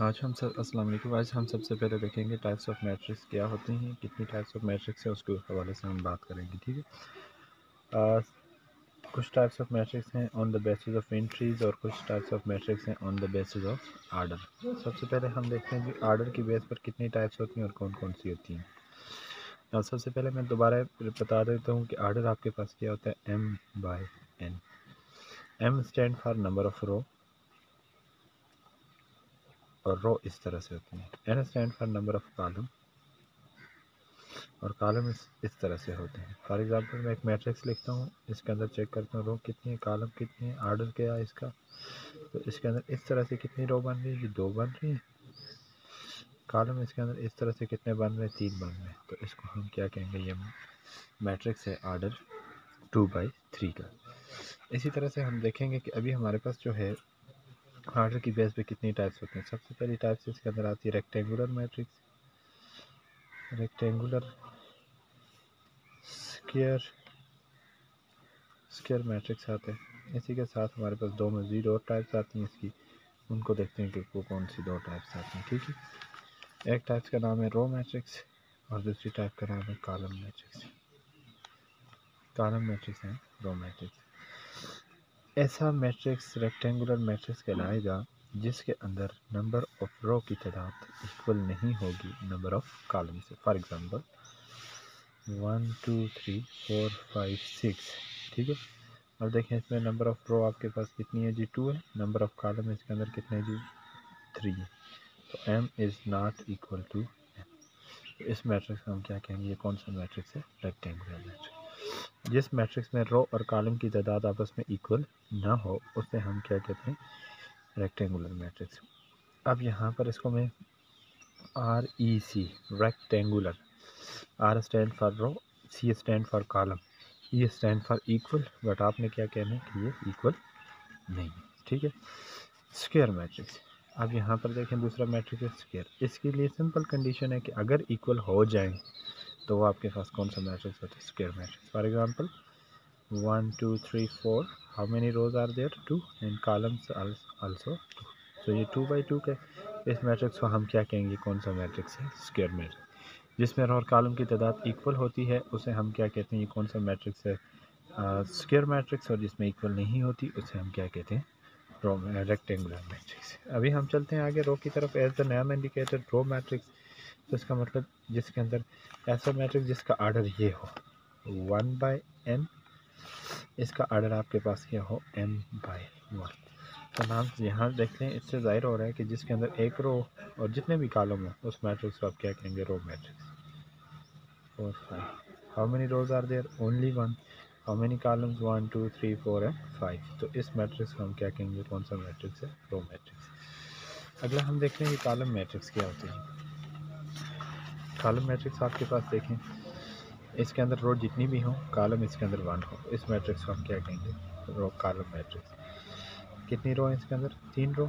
आज हम सब अस्सलाम वालेकुम। आज हम सबसे पहले देखेंगे टाइप्स ऑफ मैट्रिक्स क्या होती हैं, कितनी टाइप्स ऑफ मैट्रिक्स है उसके हवाले से हम बात करेंगे। ठीक है। आ, कुछ टाइप्स ऑफ मैट्रिक्स हैं on the basis of entries और कुछ टाइप्स ऑफ मैट्रिक्स हैं on the basis of order. सबसे पहले हम देखते हैं कि आर्डर की बेस पर कितनी टाइप्स होती हैं और कौन कौन सी होती हैं। सबसे पहले मैं दोबारा बता देता हूँ कि आर्डर आपके पास क्या होता है, M by N. M stand for number of row और रो इस तरह से होती है। N stand for number of column और कॉलम इस तरह से होते हैं। फॉर एग्जांपल मैं एक मैट्रिक्स लिखता हूँ, इसके अंदर चेक करता हूँ रो कितनी है, कॉलम कितनी है, आर्डर क्या है इसका। तो इसके अंदर इस तरह से कितनी रो बन रही है, ये 2 बन रही है। कॉलम इसके अंदर इस तरह से कितने बन रहे हैं, 3 बन रहे हैं। तो इसको हम क्या कहेंगे, ये मैट्रिक्स है आर्डर 2/3 का। इसी तरह से हम देखेंगे कि अभी हमारे पास जो है आर्डर की बेस पे कितनी टाइप्स होते हैं। सबसे पहली टाइप्स इसके अंदर आती है rectangular matrix, rectangular square matrix आते हैं। इसी के साथ हमारे पास 2 मज़ीद और टाइप्स आती हैं इसकी, उनको देखते हैं कि वो कौन सी 2 टाइप्स आती हैं। ठीक है। एक टाइप्स का नाम है रो मैट्रिक्स और दूसरी टाइप का नाम है कॉलम मैट्रिक्स। कॉलम मैट्रिक्स है रो मैट्रिक्स। ऐसा मैट्रिक्स रेक्टेंगुलर मैट्रिक्स कहलाएगा जिसके अंदर नंबर ऑफ रो की तादाद इक्वल नहीं होगी नंबर ऑफ कॉलम से। For example 1 2 3 4 5 6। ठीक है। अब देखें इसमें नंबर ऑफ रो आपके पास कितनी है जी, 2 है। नंबर ऑफ कॉलम इसके अंदर कितने है जी, 3 है। तो m is not equal to m। तो इस मैट्रिक्स को हम क्या कहेंगे, ये कौन सा मैट्रिक्स है, रेक्टेंगुलर मैट्रिक्स। जिस मैट्रिक्स में रो और कॉलम की तादाद आपस में इक्वल ना हो उसे हम क्या कहते हैं, रेक्टेंगुलर मैट्रिक्स। अब यहाँ पर इसको मैं REC, rectangular, R stand for row, C stand for column, E stand for equal, but आपने क्या कहना है कि ये इक्वल नहीं है। ठीक है। Square matrix. अब यहाँ पर देखें दूसरा मैट्रिक्स है स्क्वायर। इसके लिए सिंपल कंडीशन है कि अगर इक्वल हो जाए तो वो आपके पास कौन सा मैट्रिक्स होता है, square matrix. For example 1 2 3 4, how many rows are there, 2 and columns also 2। तो ये 2/2 के इस मैट्रिक्स को हम क्या कहेंगे, कौन सा मैट्रिक्स है, स्क्वायर मैट्रिक्स। जिसमें रो और कॉलम की तादाद इक्वल होती है उसे हम क्या कहते हैं, ये कौन सा मैट्रिक्स है, स्क्वायर मैट्रिक्स। और जिसमें इक्वल नहीं होती उसे हम क्या कहते हैं, रो रेक्टेंगुलर मैट्रिक्स। अभी हम चलते हैं आगे रो की तरफ। As the name indicated row matrix, तो इसका मतलब जिसके अंदर ऐसा मैट्रिक्स जिसका आर्डर ये हो 1/n, इसका आर्डर आपके पास क्या हो m/1। तो नाम यहाँ देख लें, इससे ज़ाहिर हो रहा है कि जिसके अंदर एक रो और जितने भी कॉलम हो उस मैट्रिक्स को आप क्या कहेंगे, row matrix. 4 5, how many rows are there, only 1। How many columns, 1 2 3 4 and 5। तो इस मैट्रिक्स को हम क्या कहेंगे, कौन सा मैट्रिक्स है, रो मैट्रिक्स। अगला हम देखते हैं कि कॉलम मैट्रिक्स क्या होती है। कॉलम मैट्रिक्स आपके पास देखें, इसके अंदर रो जितनी भी हो, कॉलम इसके अंदर 1 हो, इस मैट्रिक्स को हम क्या कहेंगे, रो कॉलम मैट्रिक्स। कितनी रो है इसके अंदर, 3 रो।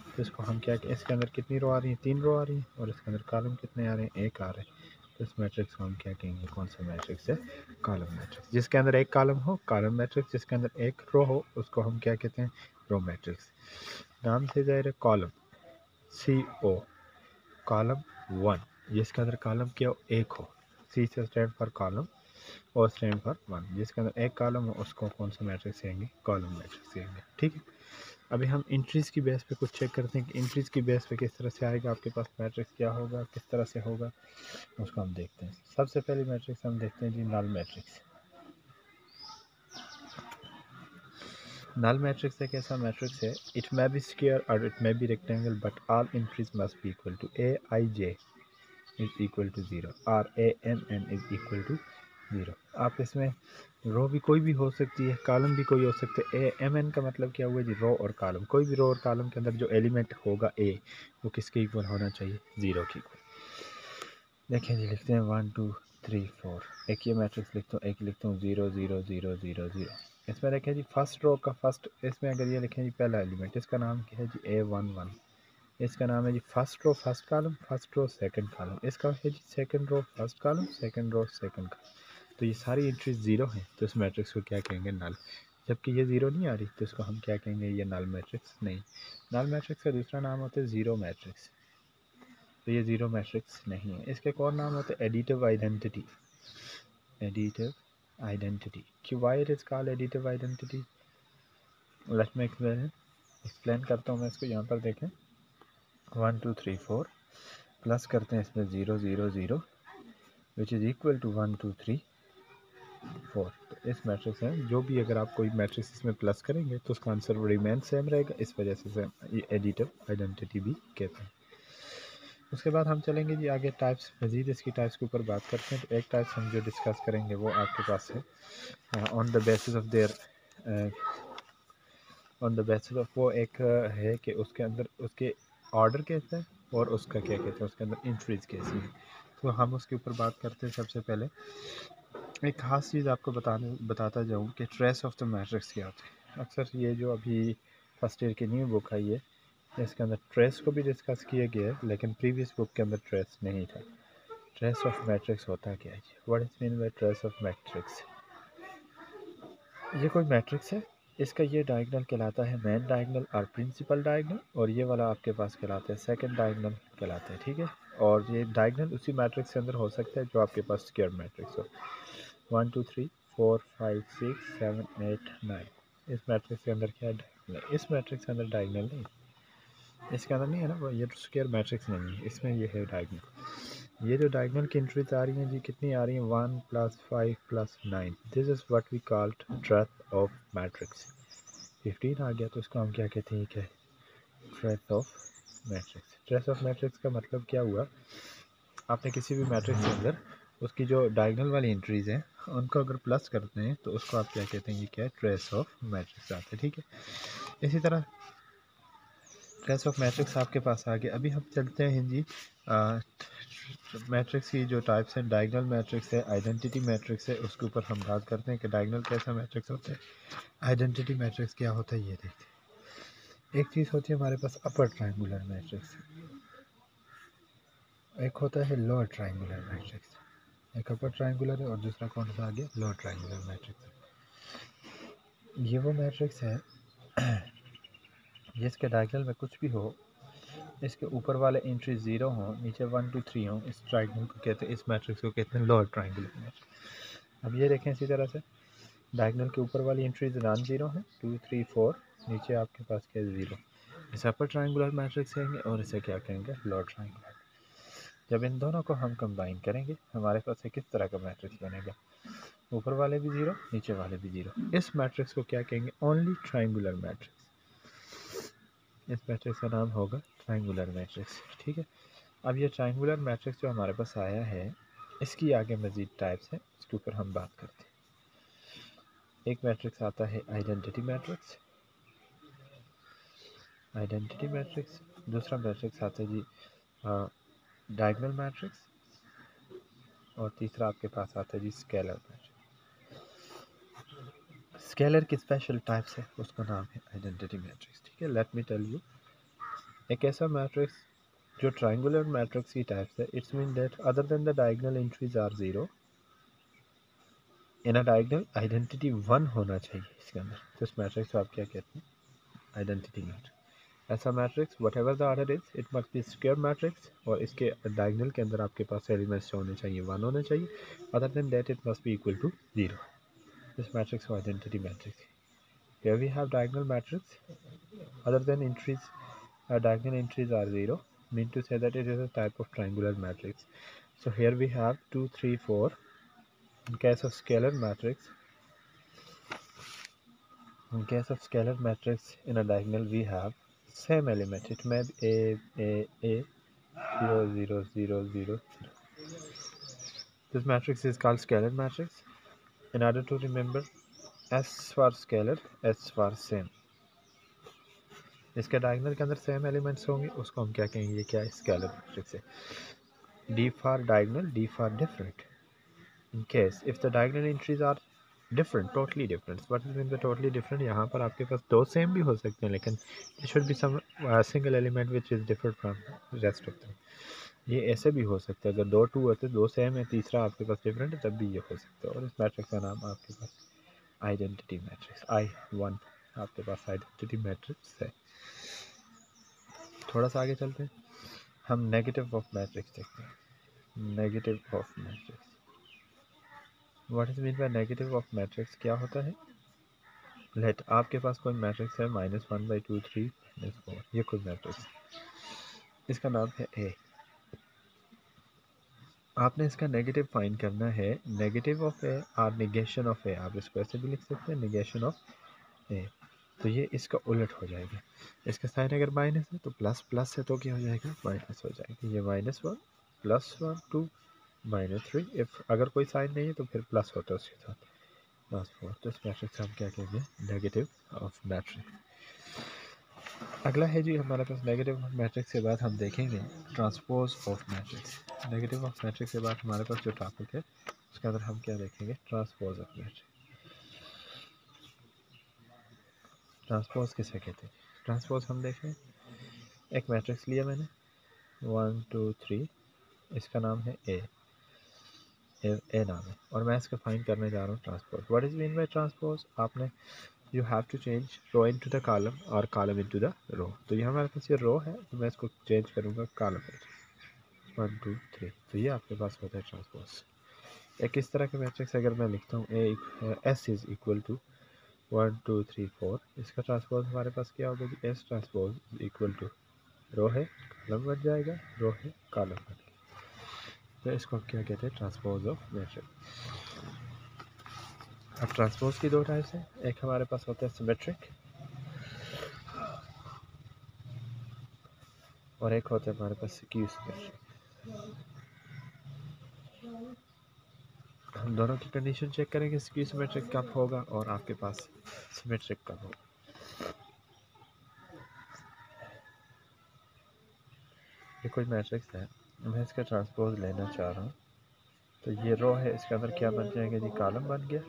तो इसको हम क्या, इसके अंदर कितनी रो आ रही है, 3 रो आ रही है, और इसके अंदर कॉलम कितने आ रहे हैं, 1 आ रहे हैं। तो इस मैट्रिक्स को हम क्या कहेंगे, कौन सा मैट्रिक्स है, कॉलम मैट्रिक्स। जिसके अंदर एक कॉलम हो, कॉलम मैट्रिक्स। जिसके अंदर एक रो हो उसको हम क्या कहते हैं, रो मैट्रिक्स। नाम से जाहिर है, कॉलम CO, कॉलम 1। जिसके अंदर कॉलम क्या हो, एक हो, C से स्टैंड फॉर कॉलम और स्टैंड फॉर 1। जिसके अंदर एक कॉलम हो उसको कौन सा मैट्रिक्स कहेंगे, कॉलम मैट्रिक्स कहेंगे। ठीक है। अभी हम इंट्रीज़ की बेस पे कुछ चेक करते हैं कि इंट्रीज़ की बेस पे किस तरह से आएगा आपके पास मैट्रिक्स, क्या होगा, किस तरह से होगा, उसको हम देखते हैं। सबसे पहली मैट्रिक्स हम देखते हैं जी, नल मैट्रिक्स। नल मैट्रिक्स एक ऐसा मैट्रिक्स है, इट मे बी स्क्वायर और it may be rectangle but all entries must be equal to Aij is equal to 0 और Amn इज इक्वल टू 0। आप इसमें रो भी कोई भी हो सकती है, कॉलम भी कोई हो सकते हैं। Amn का मतलब क्या हुआ जी, रो और कॉलम। कोई भी रो और कॉलम के अंदर जो एलिमेंट होगा A, वो किसके इक्वल होना चाहिए, 0 के इक्वल। देखिए जी, लिखते हैं 1 2 3 4। एक ये मैट्रिक्स लिखता हूँ, एक लिखता हूँ 0 0 0 0 0। इसमें देखें जी फर्स्ट रो का फर्स्ट, इसमें अगर ये लिखें जी पहला एलिमेंट, इसका नाम क्या है जी, A11। इसका नाम है जी first row first column, first row second column. इसका है जी second row first column, second row second column. तो ये सारी एंट्रीज 0 हैं, तो इस मैट्रिक्स को क्या कहेंगे, नल। जबकि ये ज़ीरो नहीं आ रही तो इसको हम क्या कहेंगे, ये नल मैट्रिक्स नहीं। नल मैट्रिक्स का दूसरा नाम होता है ज़ीरो मैट्रिक्स, तो ये ज़ीरो मैट्रिक्स नहीं है। इसके एक और नाम होता है एडिटिव आइडेंटिटी। एडिटिव आइडेंटिटी कि why it is called additive identity, let me explain करता हूँ मैं इसको। यहाँ पर देखें 1 2 3 4 प्लस करते हैं इसमें 0 0 0 विच इज़ इक्वल टू 1 2 3 4। तो इस मैट्रिक्स है जो भी अगर आप कोई मैट्रिक्स इसमें प्लस करेंगे तो उसका आंसर रिमेन सेम रहेगा, इस वजह से ये एडिटिव आइडेंटिटी भी कहते हैं। उसके बाद हम चलेंगे जी आगे टाइप्स, मज़ीद इसकी टाइप्स के ऊपर बात करते हैं। तो एक टाइप्स हम जो डिस्कस करेंगे वो आपके पास है on the basis of their, on the basis of वो एक है कि उसके अंदर उसके ऑर्डर कैसा है और उसका क्या कहते हैं उसके अंदर इंट्रीज कैसी है। तो हम उसके ऊपर बात करते हैं। सबसे पहले एक ख़ास चीज़ आपको बताता जाऊँ कि ट्रेस ऑफ द मैट्रिक्स क्या होता है। अक्सर ये जो अभी फर्स्ट ईयर की न्यू बुक आई है इसके अंदर ट्रेस को भी डिस्कस किया गया है, लेकिन प्रीवियस बुक के अंदर ट्रेस नहीं था। ट्रेस ऑफ मैट्रिक्स होता क्या है, what is mean bye trace of matrix. ये कोई मैट्रिक्स है, इसका ये डायगोनल कहलाता है मेन डायगोनल और प्रिंसिपल डायगोनल, और ये वाला आपके पास कहलाता है सेकंड डायगोनल कहलाता है, ठीक है। और ये डायगोनल उसी मैट्रिक्स के अंदर हो सकता है जो आपके पास स्क्वायर मैट्रिक्स हो। 1 2 3 4 5 6 7 8 9 इस मैट्रिक्स के अंदर क्या है, डायगोनल। इस मैट्रिक्स के अंदर डायगोनल नहीं, इसके अंदर नहीं है ना, ये स्क्वायर मैट्रिक्स नहीं है, इसमें ये है डायगोनल। ये जो डायगोनल की एंट्रीज आ रही हैं जी कितनी आ रही हैं, 1 + 5 + 9, this is what we called trace of matrix. 15 आ गया तो इसको हम क्या कहते हैं, क्या trace of matrix. Trace of matrix का मतलब क्या हुआ, आपने किसी भी मैट्रिक्स के अंदर उसकी जो डायगोनल वाली एंट्रीज हैं उनको अगर प्लस करते हैं तो उसको आप क्या कहते हैं, ये क्या है, ट्रेस ऑफ मैट्रिक्स आता है, ठीक है। इसी तरह ट्रेस ऑफ मैट्रिक्स आपके पास आ गया। अभी हम चलते हैं जी मैट्रिक्स की जो टाइप्स हैं, डायगोनल मैट्रिक्स है, आइडेंटिटी मैट्रिक्स है, उसके ऊपर हम बात करते हैं कि डायगोनल कैसा मैट्रिक्स होता है, आइडेंटिटी मैट्रिक्स क्या होता है, ये देखते हैं। एक चीज़ होती है हमारे पास अपर ट्रायंगुलर मैट्रिक्स, एक होता है लोअर ट्रायंगुलर मैट्रिक्स। एक अपर ट्रायंगुलर है और दूसरा कौन सा आ गया, लोअर ट्रायंगुलर मैट्रिक्स। ये वो मैट्रिक्स है जिसके डायगोनल में कुछ भी हो, इसके ऊपर वाले एंट्री 0 हो, नीचे 1 2 3 हो, इस ट्रायंगल को कहते हैं, इस मैट्रिक्स को कहते हैं लोअर ट्रायंगुलर मैट्रिक्स। अब ये देखें इसी तरह से डायगोनल के ऊपर वाली एंट्रीज नॉन जीरो हैं, 2 3 4, नीचे आपके पास क्या है, 0। इसे अपर ट्रायंगुलर मैट्रिक्स कहेंगे और इसे क्या कहेंगे, लोअर ट्रायंगुलर। जब इन दोनों को हम कंबाइन करेंगे हमारे पास किस तरह का मैट्रिक्स बनेगा, ऊपर वाले भी 0 नीचे वाले भी 0। इस मैट्रिक्स को क्या कहेंगे, ओनली ट्रायंगुलर मैट्रिक्स। इस मैट्रिक्स का नाम होगा ट्रायंगुलर मैट्रिक्स, ठीक है। अब ये ट्रायंगुलर मैट्रिक्स जो हमारे पास आया है इसकी आगे मज़ीद टाइप्स हैं, उसके ऊपर हम बात करते हैं। एक मैट्रिक्स आता है आइडेंटिटी मैट्रिक्स, आइडेंटिटी मैट्रिक्स। दूसरा मैट्रिक्स आता है जी डायगोनल मैट्रिक्स, और तीसरा आपके पास आता है जी स्केलर मैट्रिक्स। स्केलर की स्पेशल टाइप्स है, उसका नाम है आइडेंटिटी मैट्रिक्स, ठीक है। लेट मी टेल यू, एक ऐसा मैट्रिक्स जो ट्रायंगुलर मैट्रिक्स की टाइप्स है, it's mean that other than the diagonal entries are 0 in a diagonal identity 1 होना चाहिए इसके अंदर, तो इस मैट्रिक्स को आप क्या कहते हैं, आइडेंटिटी मैट्रिक्स। ऐसा matrix what ever the order is, it must B square matrix, और इसके डायगोनल के अंदर आपके पास एलिमेंट्स होने चाहिए 1 होने चाहिए, other than that it must be equal to 0। इस मैट्रिक्स को identity matrix. Here we have diagonal matrix other than entries, diagonal entries are 0, mean to say that it is a type of triangular matrix. So here we have 2 3 4. In case of scalar matrix, in case of scalar matrix in a diagonal we have same element, it may be a 0 0 0 0. This matrix is called scalar matrix. In order to remember, S for scalar, S for same, इसके diagonal के अंदर same elements होंगे, उसको हम क्या कहेंगे, ये क्या है, स्केलर मैट्रिक्स है। D for diagonal, D for different. In case if the diagonal entries are different, totally different, what is mean by totally different, यहाँ पर आपके पास दो सेम भी हो सकते हैं लेकिन it should be some single element which is different from rest of them. ये ऐसे भी हो सकता है, अगर दो सेम है, तीसरा आपके पास डिफरेंट है, तब भी ये हो सकता है, और इस मैट्रिक्स का नाम आपके पास आइडेंटिटी मैट्रिक्स I1 आपके पास आइडेंटिटी मैट्रिक्स है। थोड़ा सा आगे चलते हैं, हम नेगेटिव ऑफ मैट्रिक्स देखते हैं। Negative of matrix, what is mean by negative of matrix, क्या होता है? लेट आपके पास कोई मैट्रिक्स है -1/2 3 -4, ये कोई मैट्रिक्स, इसका नाम है ए। आपने इसका नेगेटिव फाइंड करना है, नेगेटिव ऑफ ए और निगेशन ऑफ ए, आप इसको ऐसे भी लिख सकते हैं, निगेशन ऑफ ए। तो ये इसका उलट हो जाएगा, इसका साइन अगर माइनस है तो प्लस, प्लस है तो क्या हो जाएगा? माइनस हो जाएगा। ये -1 +1 2 -3, इफ अगर कोई साइन नहीं है तो फिर प्लस होता है उसके साथ +4। तो इस मैट्रिक्स हम क्या कहेंगे? Negative of matrix. अगला है जी हमारे पास नेगेटिव ऑफ मैट्रिक्स के बाद हम देखेंगे transpose of matrix. Negative of matrix के बाद हमारे पास जो टॉपिक है उसके अंदर हम क्या देखेंगे? Transpose of matrix. ट्रांसपोज किसे कहते हैं? ट्रांसपोज हम देखें, एक मैट्रिक्स लिया मैंने 1 2 3, इसका नाम है ए नाम है, और मैं इसका फाइंड करने जा रहा हूँ transpose. What is mean by transpose? आपने you have to change row into the column और कॉलम इनटू द रो। तो ये हमारे पास ये रो है, तो मैं इसको चेंज करूँगा कॉलम में 1 2 3, तो ये आपके पास होता है ट्रांसपोज। एक इस तरह के मैट्रिक्स अगर मैं लिखता हूँ एस इज इक्वल टू 1 2 3 4, इसका ट्रांसपोज हमारे पास क्या होगा जी? S transpose is equal to row है कॉलम बन जाएगा, रो है कॉलम बन जाएगा। तो इसको क्या कहते हैं? Transpose of matrix. अब ट्रांसपोज की दो टाइप्स हैं, एक हमारे पास होता है सिमेट्रिक और एक होता है हमारे पास स्क्यू सिमेट्रिक। हम दोनों की कंडीशन चेक करेंगे, स्क्यू सिमेट्रिक कब होगा और आपके पास सिमेट्रिक कब होगा। ये कोई मैट्रिक्स है, मैं इसका ट्रांसपोज लेना चाह रहा हूँ, तो ये रो है, इसके अंदर क्या बन जाएगा जी? कॉलम बन गया।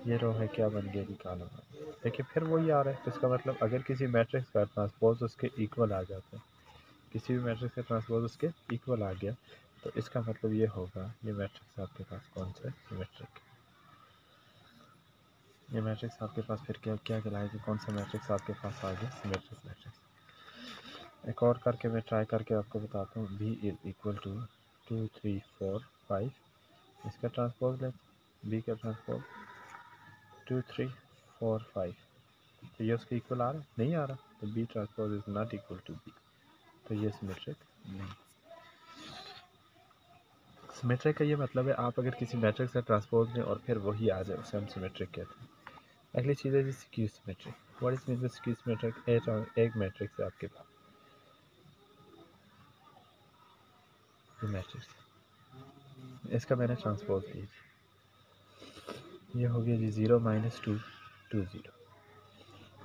ये रो है, क्या बन गया जी? कॉलम बन गया। देखिए फिर वही आ रहा है, तो इसका मतलब अगर किसी मैट्रिक्स का ट्रांसपोज उसके इक्वल आ जाता है, किसी भी मैट्रिक्स का ट्रांसपोज उसके इक्वल आ गया, तो इसका मतलब ये होगा ये मैट्रिक्स आपके पास कौन सा है? सिमेट्रिक। ये मैट्रिक्स आपके पास फिर क्या क्या कहलाएगी? कौन सा मैट्रिक्स आपके पास आ गया? Symmetric matrix. एक और करके मैं ट्राई करके आपको बताता हूँ। बी इज इक्वल टू 2 3 4 5, इसका ट्रांसपोज ले, बी का ट्रांसपोज 2 3 4 5, तो ये उसके इक्वल आ रहा है? नहीं आ रहा, तो B transpose is not equal to B, तो ये सिमेट्रिक नहीं। सिमेट्रिक का ये मतलब है आप अगर किसी मैट्रिक्स का ट्रांसपोज लें और फिर वही आ जाए, उसे हम सिमेट्रिक कहते हैं। अगली चीज़ है skew symmetric. What is mean bye skew symmetric? एक मैट्रिक्स है आपके पास, ये मैट्रिक्स, इसका मैंने ट्रांसपोज लिया, ये हो गया जी 0 -2 2 0।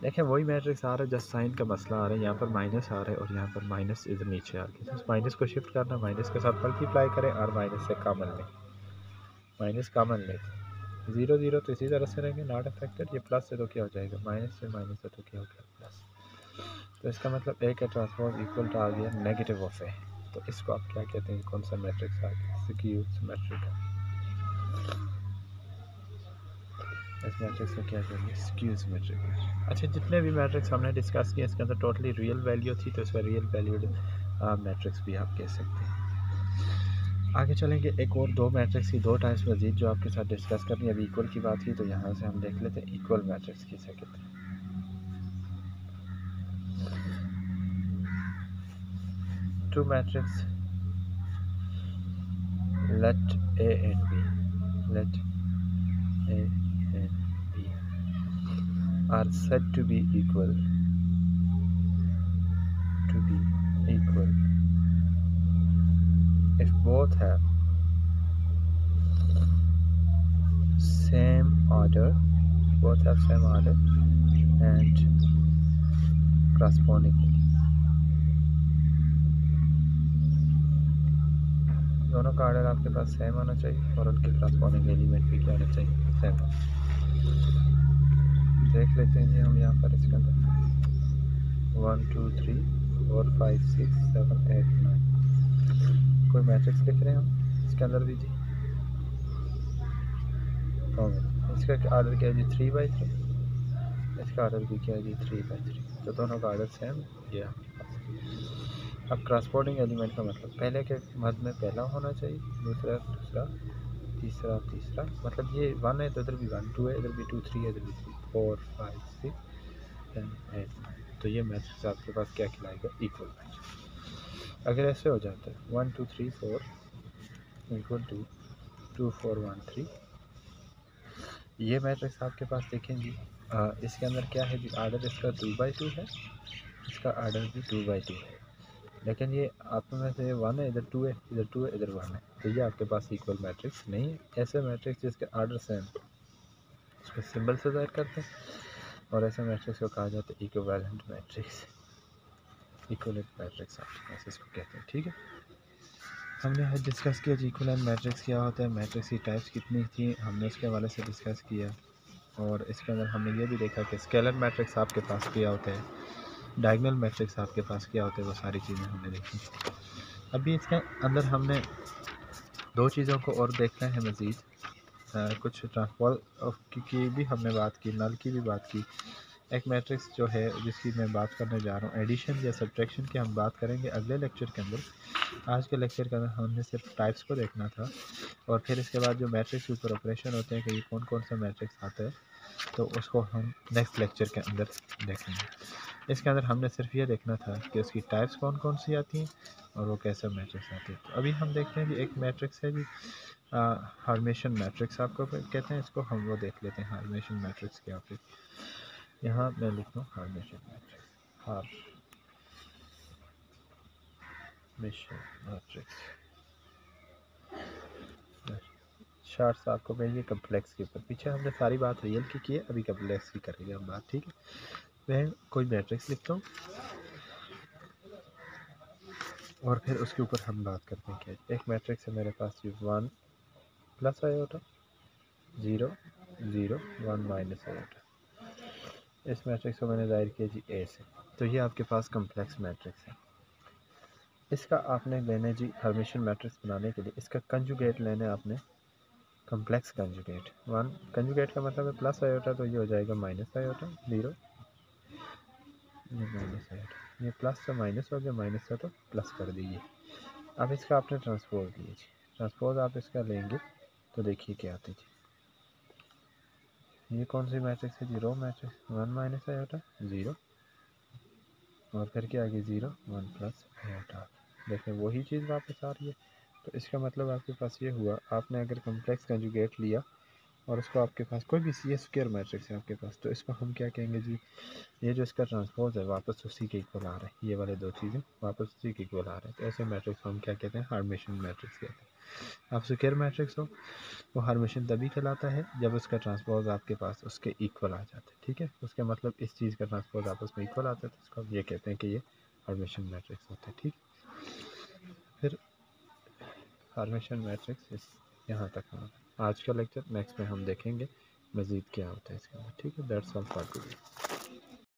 देखें वही मैट्रिक्स आ रहा है, जस्ट साइन का मसला आ रहा है, यहाँ पर माइनस आ रहा है और यहाँ पर माइनस इधर नीचे आ गया। तो माइनस को शिफ्ट करना, माइनस के साथ मल्टीप्लाई करें और माइनस से कॉमन लें, माइनस कॉमन लें, 0 0 तो इसी तरह से रहेंगे, नॉट अफेक्टेड। ये प्लस है तो क्या हो जाएगा? माइनस से माइनस है तो क्या हो गया? प्लस। तो इसका मतलब ए का ट्रांसपोज इक्वल टू आ गया नेगेटिव ऑफ ए, तो इसको आप क्या कहते हैं? कौन सा मैट्रिक्स आ गया? Skew symmetric. इस मैट्रिक्स को क्या कहेंगे? Skew symmetric. अच्छा, जितने भी मैट्रिक्स हमने डिस्कस किए इसके अंदर टोटली रियल वैल्यू थी, तो इसका रियल वैल्यूड मैट्रिक्स भी आप कह सकते हैं। आगे चलेंगे, एक और दो मैट्रिक्स की दो टाइप्स मजीद जो आपके साथ डिस्कस करनी है। अभी इक्वल की बात की तो यहाँ से हम देख लेते हैं इक्वल मैट्रिक्स किसे कहते हैं। Two matrix let A and B, let A and B are said to be equal if both have same order and corresponding, दोनों का ऑर्डर आपके पास सेम होना चाहिए और उनके करस्पॉन्डिंग एलिमेंट भी क्या होना चाहिए? सेम। देख लेते हैं जी हम यहाँ पर इसके अंदर 1 2 3 4 5 6 7 8 9 कोई मैट्रिक्स लिख रहे हैं हम इसके अंदर भी जी। इसका आर्डर क्या है जी 3/3, इसका आर्डर भी क्या है जी 3/3, तो दोनों का आर्डर सेम ये आपके पास। अब ट्रांसपोर्टिंग एलिमेंट का मतलब पहले के मद में पहला होना चाहिए, दूसरा दूसरा, तीसरा तीसरा, मतलब ये 1 है तो इधर भी 1, 2 है इधर भी 2, 3 है इधर भी 3, 4 5 6 7 8 9, तो ये मैट्रिक्स आपके पास क्या खिलाएगा, इक्वल मैट्रिक्स। अगर ऐसे हो जाता है 1 2 3 4 इक्वल टू 2 4 1 3, ये मैट्रिक्स आपके पास देखेंगे इसके अंदर क्या है जी, आर्डर इसका 2/2 है, इसका आर्डर भी 2/2 है, लेकिन ये आप में से 1 है इधर 2 है इधर 2 है इधर 1 है, तो ये आपके पास इक्वल मैट्रिक्स नहीं है। ऐसे मैट्रिक्स जिसके आर्डर सेम उसको सिंबल से ज़ाहिर करते हैं, और ऐसे मैट्रिक्स को कहा जाता है इक्विवेलेंट मैट्रिक्स, इक्विवेलेंट मैट्रिक्स आपके पास इसको कहते हैं। ठीक है, हमने आज डिस्कस किया जी इक्विवेलेंट मैट्रिक्स क्या होता है, मैट्रिक्स की टाइप्स कितनी थी हमने उसके हवाले से डिस्कस किया, और इसके अंदर हमने ये भी देखा कि स्केलर मैट्रिक्स आपके पास क्या होते हैं, डायगोनल मैट्रिक्स आपके पास क्या होते हैं, वो सारी चीज़ें हमने देखी। अभी इसके अंदर हमने दो चीज़ों को और देखना है मज़ीद, कुछ ट्रांसपोल की भी हमने बात की, नल की भी बात की। एक मैट्रिक्स जो है जिसकी मैं बात करने जा रहा हूँ, एडिशन या सब्ट्रैक्शन की हम बात करेंगे अगले लेक्चर के अंदर। आज के लेक्चर के अंदर हमने सिर्फ टाइप्स को देखना था, और फिर इसके बाद जो मैट्रिक्स के ऊपर ऑपरेशन होते हैं कि ये कौन कौन सा मैट्रिक्स आता है, तो उसको हम नेक्स्ट लेक्चर के अंदर देखेंगे। इसके अंदर हमने सिर्फ ये देखना था कि उसकी टाइप्स कौन कौन सी आती हैं और वो कैसे मैट्रिक्स आते हैं। तो अभी हम देखते हैं कि एक मैट्रिक्स है जी हार्मेशन मैट्रिक्स आपको कहते हैं, इसको हम वो देख लेते हैं हार्मेशन मैट्रिक्स क्या होती है। यहाँ मैं लिख दूँ हार्मेशन मैट्रिक्स, हार्मेशन मैट्रिक्स शार्ट्स आपको भेजिए कम्प्लेक्स के ऊपर। पीछे हमने सारी बात रियल की है, अभी कम्प्लेक्स की करेंगे हम बात। ठीक है, मैं कोई मैट्रिक्स लिखता हूँ और फिर उसके ऊपर हम बात करते हैं क्या। एक मैट्रिक्स है मेरे पास जी 1 प्लस आयोटा 0 0 1 माइनस आयोटा, इस मैट्रिक्स को मैंने जाहिर किया जी ए से, तो ये आपके पास कम्प्लेक्स मैट्रिक्स है। इसका आपने लेना जी हर्मिशियन मैट्रिक्स बनाने के लिए इसका कंजुगेट लेना आपने, कम्प्लेक्स कंजुगेट। 1 कंजुगेट का मतलब है प्लस आयोटा, तो ये हो जाएगा माइनस आयोटा 0, ये माइनस आयोटा, ये प्लस से माइनस हो गया, माइनस से तो प्लस कर दीजिए। अब इसका आपने ट्रांसपोज लीजिए, ट्रांसपोज आप इसका लेंगे तो देखिए क्या आती है। ये कौन सी मैट्रिक्स है जी, रो मैट्रिक्स। 1 माइनस आयोटा 0, और फिर क्या आ गया 0 1 प्लस आयोटा, देखें वही चीज़ वापस आ रही है। तो इसका मतलब आपके पास ये हुआ, आपने अगर कम्प्लेक्स कंजुगेट लिया और उसको आपके पास कोई भी सी स्क्वायर मैट्रिक्स है आपके पास, तो इसको हम क्या कहेंगे जी, ये जो इसका ट्रांसपोज है वापस उसी के इक्वल आ रहा है, ये वाले दो चीज़ें वापस उसी के इक्वल आ रहे हैं, तो ऐसे मैट्रिक्स को हम क्या कहते हैं, हार्मेशन मैट्रिक्स कहते हैं। अब स्क्वायर मैट्रिक्स हो वो हार्मेशन तभी कहलाता है जब उसका ट्रांसपोज आपके पास उसके इक्वल आ जाता है। ठीक है, उसके मतलब इस चीज़ का ट्रांसपोज आपस में इक्वल आता है, तो इसको हम ये कहते हैं कि ये हार्मेशन मैट्रिक्स होता है। ठीक, फिर हार्मेशन मैट्रिक्स यहाँ तक हमारा आज का लेक्चर, नेक्स्ट में हम देखेंगे मज़ीद क्या होता है इसके अंदर। ठीक है, दैट्स ऑल फॉर टुडे।